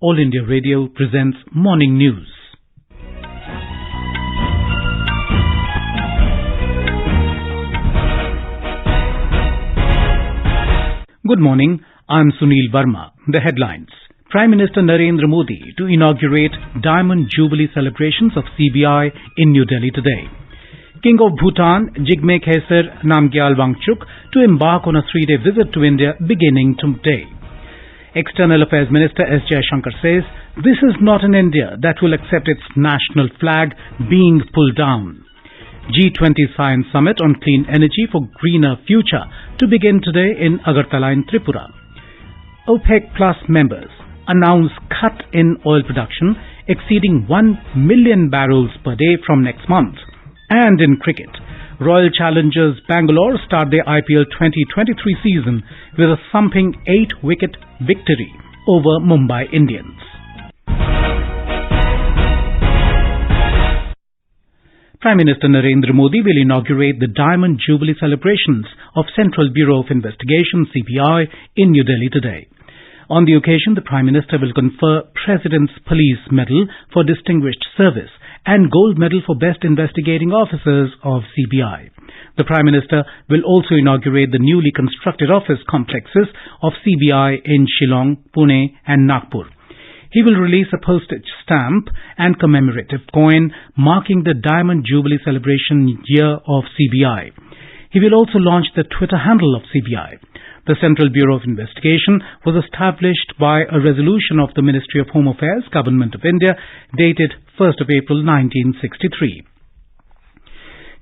All India Radio presents Morning News. Good morning, I'm Sunil Verma. The headlines. Prime Minister Narendra Modi to inaugurate Diamond Jubilee celebrations of CBI in New Delhi today. King of Bhutan, Jigme Khesar Namgyel Wangchuck to embark on a 3-day visit to India beginning today. External Affairs Minister S Jaishankar says this is not an India that will accept its national flag being pulled down. G20 Science Summit on Clean Energy for Greener Future to begin today in Agartala in Tripura. OPEC Plus members announce cut in oil production exceeding 1 million barrels per day from next month. And in cricket, Royal Challengers Bangalore start their IPL 2023 season with a thumping 8-wicket victory over Mumbai Indians. Prime Minister Narendra Modi will inaugurate the Diamond Jubilee celebrations of Central Bureau of Investigation (CBI) in New Delhi today. On the occasion, the Prime Minister will confer President's Police Medal for Distinguished Service and Gold Medal for Best Investigating Officers of CBI. The Prime Minister will also inaugurate the newly constructed office complexes of CBI in Shillong, Pune and Nagpur. He will release a postage stamp and commemorative coin marking the Diamond Jubilee celebration year of CBI. He will also launch the Twitter handle of CBI. The Central Bureau of Investigation was established by a resolution of the Ministry of Home Affairs, Government of India, dated 1st of April 1963.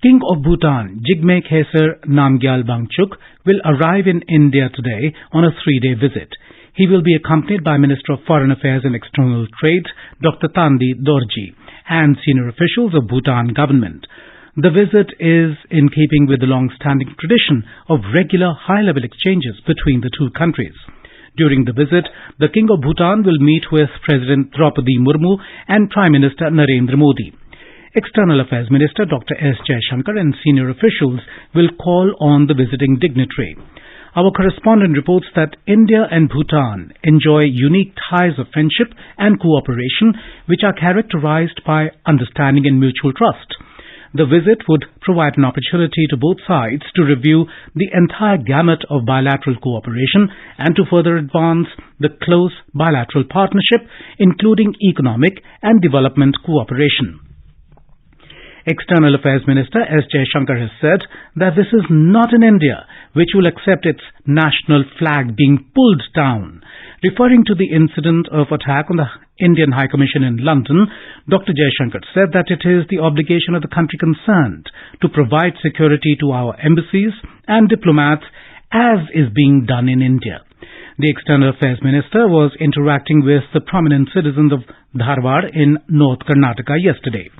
King of Bhutan, Jigme Khesar Namgyel Wangchuck, will arrive in India today on a 3-day visit. He will be accompanied by Minister of Foreign Affairs and External Trade, Dr. Tandi Dorji, and senior officials of Bhutan government. The visit is in keeping with the long-standing tradition of regular high-level exchanges between the two countries. During the visit, the King of Bhutan will meet with President Draupadi Murmu and Prime Minister Narendra Modi. External Affairs Minister Dr. S Jaishankar and senior officials will call on the visiting dignitary. Our correspondent reports that India and Bhutan enjoy unique ties of friendship and cooperation which are characterized by understanding and mutual trust. The visit would provide an opportunity to both sides to review the entire gamut of bilateral cooperation and to further advance the close bilateral partnership, including economic and development cooperation. External Affairs Minister S Jaishankar has said that this is not an India which will accept its national flag being pulled down. Referring to the incident of attack on the Indian High Commission in London, Dr. Jaishankar said that it is the obligation of the country concerned to provide security to our embassies and diplomats as is being done in India. The External Affairs Minister was interacting with the prominent citizens of Dharwad in North Karnataka yesterday.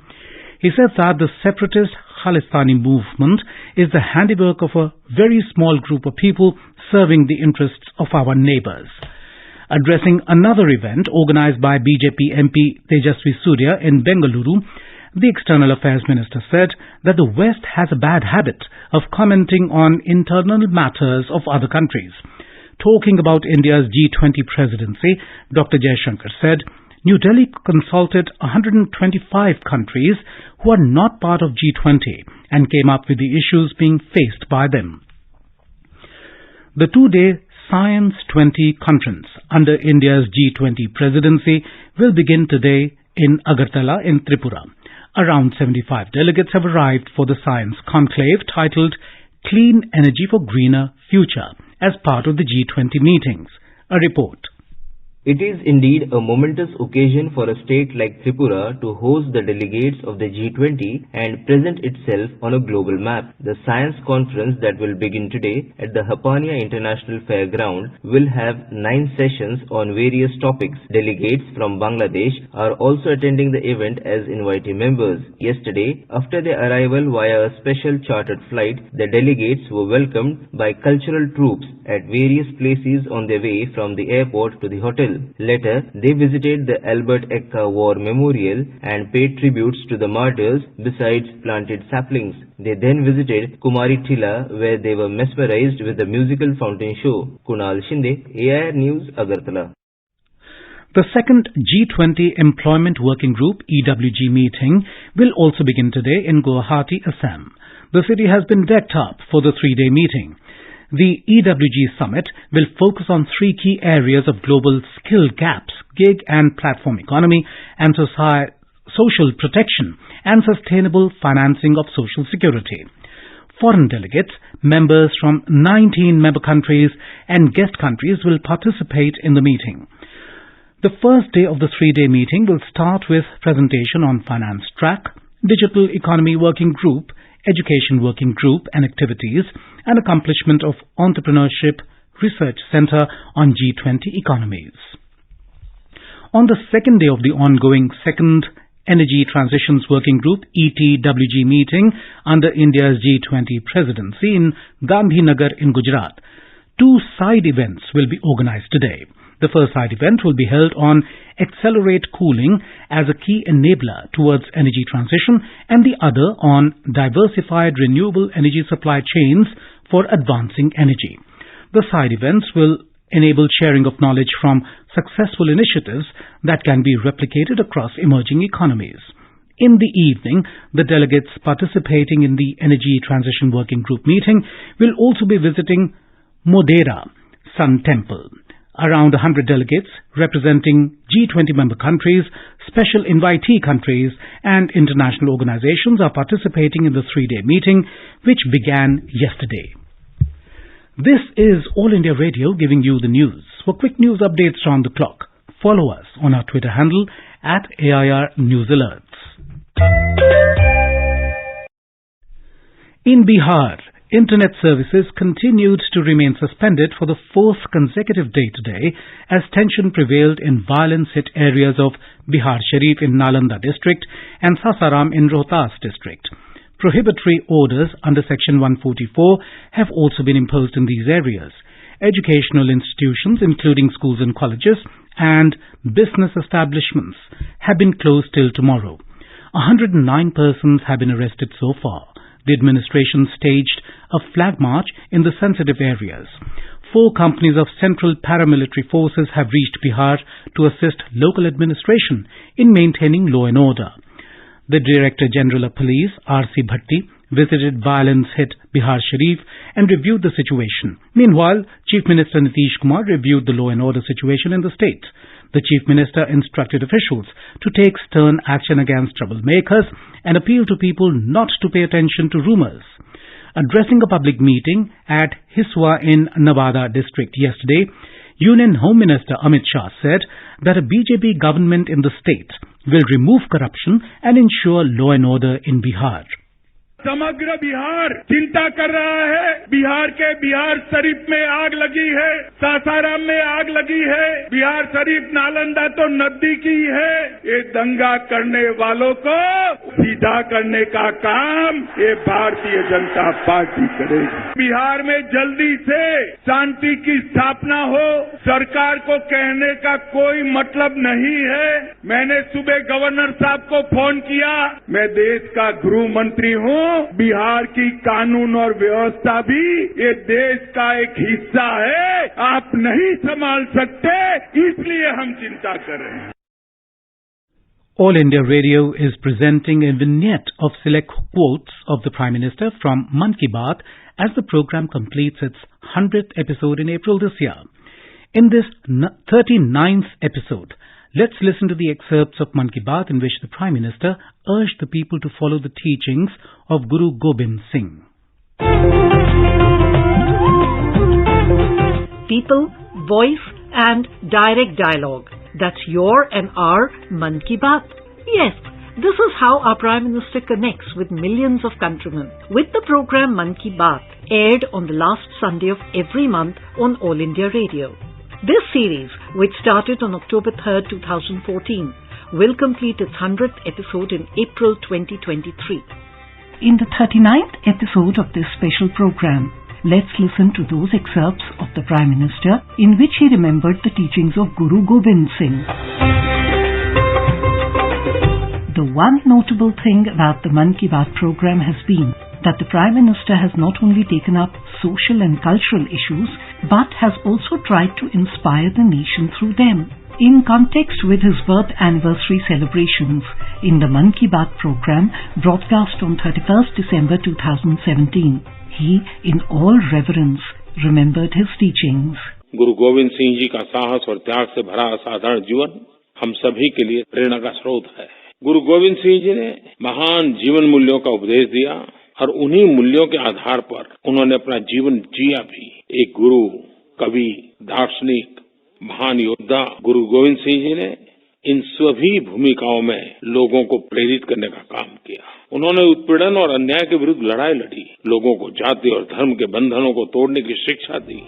He said that the separatist Khalistani movement is the handiwork of a very small group of people serving the interests of our neighbors. Addressing another event organized by BJP MP Tejasvi Surya in Bengaluru, the External Affairs Minister said that the West has a bad habit of commenting on internal matters of other countries. Talking about India's G20 presidency, Dr. Jaishankar said New Delhi consulted 125 countries who are not part of G20 and came up with the issues being faced by them. The 2-day Science 20 conference under India's G20 presidency will begin today in Agartala in Tripura. Around 75 delegates have arrived for the science conclave titled Clean Energy for Greener Future as part of the G20 meetings. A report. It is indeed a momentous occasion for a state like Tripura to host the delegates of the G20 and present itself on a global map. The science conference that will begin today at the Hapania International Fairground will have 9 sessions on various topics. Delegates from Bangladesh are also attending the event as invitee members. Yesterday, after their arrival via a special chartered flight, the delegates were welcomed by cultural troops at various places on their way from the airport to the hotel. Later, they visited the Albert Ekka War Memorial and paid tributes to the martyrs besides planted saplings. They then visited Kumari Tila where they were mesmerized with the musical fountain show. Kunal Shinde, AIR News, Agartala. The second G20 Employment Working Group EWG meeting will also begin today in Guwahati, Assam. The city has been decked up for the three-day meeting. The EWG summit will focus on three key areas of global skill gaps, gig and platform economy, and social protection and sustainable financing of social security. Foreign delegates, members from 19 member countries and guest countries will participate in the meeting. The first day of the three-day meeting will start with presentation on finance track, digital economy working group, education working group and activities, and accomplishment of entrepreneurship research center on G20 economies. On the second day of the ongoing second Energy Transitions Working Group ETWG meeting under India's G20 presidency in Gandhinagar in Gujarat, two side events will be organized today. The first side event will be held on accelerate cooling as a key enabler towards energy transition, and the other on diversified renewable energy supply chains for advancing energy. The side events will enable sharing of knowledge from successful initiatives that can be replicated across emerging economies. In the evening, the delegates participating in the Energy Transition Working Group meeting will also be visiting Modera Sun Temple. Around 100 delegates representing G20 member countries, special invitee countries and international organizations are participating in the three-day meeting, which began yesterday. This is All India Radio giving you the news. For quick news updates round the clock, follow us on our Twitter handle @AIR News Alerts. In Bihar, Internet services continued to remain suspended for the fourth consecutive day today as tension prevailed in violence-hit areas of Bihar Sharif in Nalanda district and Sasaram in Rohtas district. Prohibitory orders under Section 144 have also been imposed in these areas. Educational institutions, including schools and colleges, and business establishments have been closed till tomorrow. 109 persons have been arrested so far. The administration staged a flag march in the sensitive areas. 4 companies of Central Paramilitary Forces have reached Bihar to assist local administration in maintaining law and order. The Director General of Police, R.C. Bhatti, visited violence-hit Bihar Sharif and reviewed the situation. Meanwhile, Chief Minister Nitish Kumar reviewed the law and order situation in the state. The Chief Minister instructed officials to take stern action against troublemakers and appealed to people not to pay attention to rumors. Addressing a public meeting at Hiswa in Navada district yesterday, Union Home Minister Amit Shah said that a BJP government in the state will remove corruption and ensure law and order in Bihar. समग्र बिहार चिंता कर रहा है। बिहार के बिहार शरीफ में आग लगी है, सासाराम में आग लगी है। बिहार शरीफ नालंदा तो नजदीकी है। ये दंगा करने वालों को सीधा करने का काम ये भारतीय जनता पार्टी करेगी। बिहार में जल्दी से शांति की स्थापना हो, सरकार को कहने का कोई मतलब नहीं है। मैंने सुबह गवर्नर साहब को फोन किया। मैं देश का गृह मंत्री हूँ। बिहार की कानून और व्यवस्था भी ये देश का एक हिस्सा है। आप नहीं संभाल सकते, इसलिए हम चिंता कर रहे हैं। All India Radio is presenting a vignette of select quotes of the Prime Minister from Man Ki Baat as the program completes its 100th episode in April this year. In this 39th episode, let's listen to the excerpts of Man Ki Baat in which the Prime Minister urged the people to follow the teachings of Guru Gobind Singh. People, voice and direct dialogue. That's your and our Man Ki Baat. Yes, this is how our Prime Minister connects with millions of countrymen. With the program Man Ki Baat, aired on the last Sunday of every month on All India Radio. This series, which started on October 3rd, 2014, will complete its 100th episode in April 2023. In the 39th episode of this special program, let's listen to those excerpts of the Prime Minister in which he remembered the teachings of Guru Gobind Singh. The one notable thing about the Man Ki Baat program has been that the Prime Minister has not only taken up social and cultural issues, but has also tried to inspire the nation through them. In context with his birth anniversary celebrations in the Mann Ki Baat program broadcast on 31st December 2017, he, in all reverence, remembered his teachings. गुरु गोविंद सिंह जी का साहस और त्याग से भरा असाधारण जीवन हम सभी के लिए प्रेरणा का स्रोत है। गुरु गोविंद सिंह जी ने महान जीवन मूल्यों का उपदेश दिया और उन्हीं मूल्यों के आधार पर उन्होंने अपना जीवन जिया भी। एक गुरु, कवि, दार्शनिक, महान योद्धा गुरु गोविंद सिंह जी ने इन सभी भूमिकाओं में लोगों को प्रेरित करने का काम किया। उन्होंने उत्पीड़न और अन्याय के विरुद्ध लड़ाई लड़ी, लोगों को जाति और धर्म के बंधनों को तोड़ने की शिक्षा दी।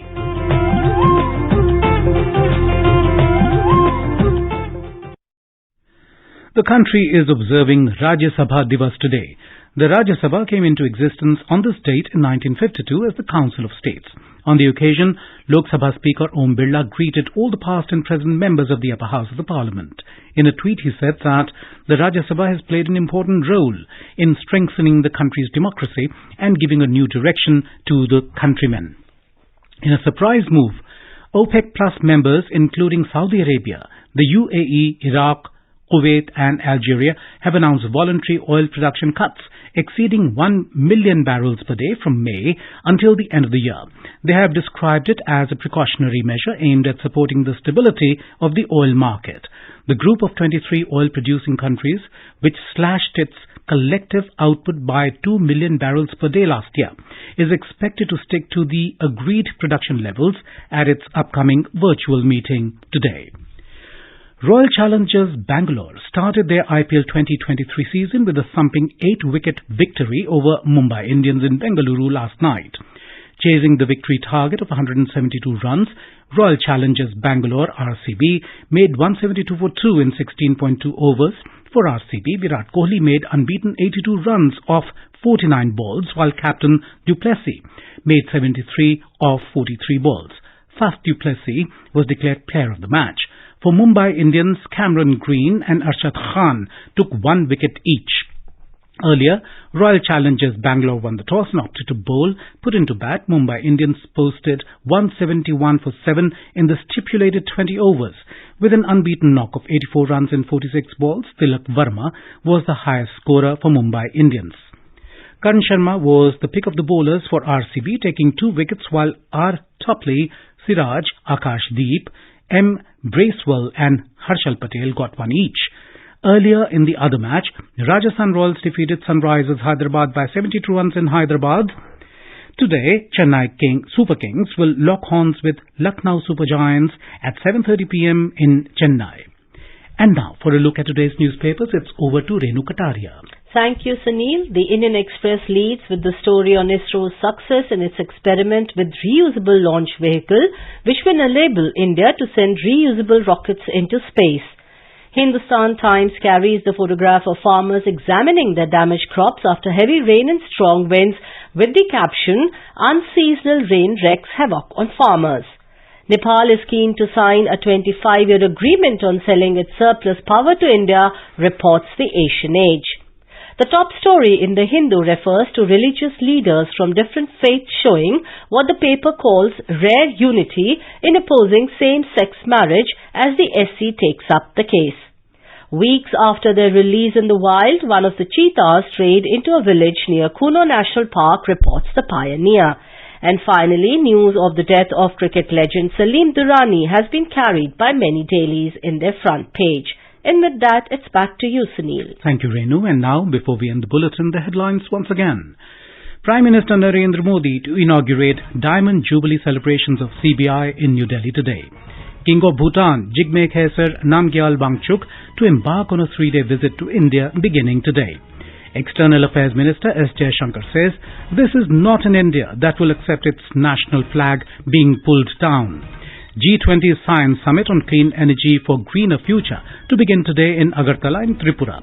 The country is observing Rajya Sabha Divas today. The Rajya Sabha came into existence on this date in 1952 as the Council of States. On the occasion, Lok Sabha Speaker Om Birla greeted all the past and present members of the upper house of the parliament. In a tweet, he said that the Rajya Sabha has played an important role in strengthening the country's democracy and giving a new direction to the countrymen. In a surprise move, OPEC Plus members, including Saudi Arabia, the UAE, Iraq, Kuwait and Algeria, have announced voluntary oil production cuts exceeding 1 million barrels per day from May until the end of the year. They have described it as a precautionary measure aimed at supporting the stability of the oil market. The group of 23 oil-producing countries, which slashed its collective output by 2 million barrels per day last year, is expected to stick to the agreed production levels at its upcoming virtual meeting today. Royal Challengers Bangalore started their IPL 2023 season with a thumping 8-wicket victory over Mumbai Indians in Bengaluru last night. Chasing the victory target of 172 runs, Royal Challengers Bangalore RCB made 172 for 2 in 16.2 overs. For RCB, Virat Kohli made unbeaten 82 runs off 49 balls, while captain du Plessis made 73 off 43 balls. Faf du Plessis was declared player of the match. For Mumbai Indians, Cameron Green and Arshad Khan took 1 wicket each. Earlier, Royal Challengers Bangalore won the toss and opted to bowl. Put into bat, Mumbai Indians posted 171 for 7 in the stipulated 20 overs. With an unbeaten knock of 84 runs in 46 balls, Tilak Verma was the highest scorer for Mumbai Indians. Karan Sharma was the pick of the bowlers for RCB, taking 2 wickets, while R. Topley, Siraj, Akash Deep, M. Bracewell and Harshal Patel got 1 each. Earlier in the other match, Rajasthan Royals defeated Sunrisers Hyderabad by 72 runs in Hyderabad. Today, Chennai Super Kings will lock horns with Lucknow Super Giants at 7:30 p.m. in Chennai. And now, for a look at today's newspapers, it's over to Renu Kataria. Thank you, Sunil. The Indian Express leads with the story on ISRO's success in its experiment with reusable launch vehicle, which will enable India to send reusable rockets into space. Hindustan Times carries the photograph of farmers examining their damaged crops after heavy rain and strong winds with the caption, "Unseasonal rain wreaks havoc on farmers." Nepal is keen to sign a 25-year agreement on selling its surplus power to India, reports the Asian Age. The top story in The Hindu refers to religious leaders from different faiths showing what the paper calls rare unity in opposing same-sex marriage as the SC takes up the case. Weeks after their release in the wild, one of the cheetahs strayed into a village near Kuno National Park, reports the Pioneer. And finally, news of the death of cricket legend Salim Durrani has been carried by many dailies in their front page. And with that, it's back to you, Sunil. Thank you, Renu. And now, before we end the bulletin, the headlines once again. Prime Minister Narendra Modi to inaugurate Diamond Jubilee celebrations of CBI in New Delhi today. King of Bhutan, Jigme Khesar Namgyel Wangchuck to embark on a 3-day visit to India beginning today. External Affairs Minister S Jaishankar says this is not an India that will accept its national flag being pulled down. G20 Science Summit on Clean Energy for Greener Future to begin today in Agartala in Tripura.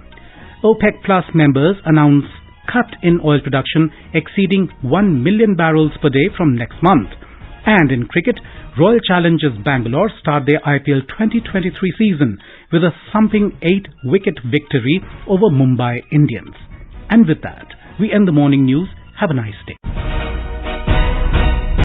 OPEC Plus members announce cut in oil production exceeding 1 million barrels per day from next month. And in cricket, Royal Challengers Bangalore start their IPL 2023 season with a thumping 8-wicket victory over Mumbai Indians. And with that, we end the morning news. Have a nice day.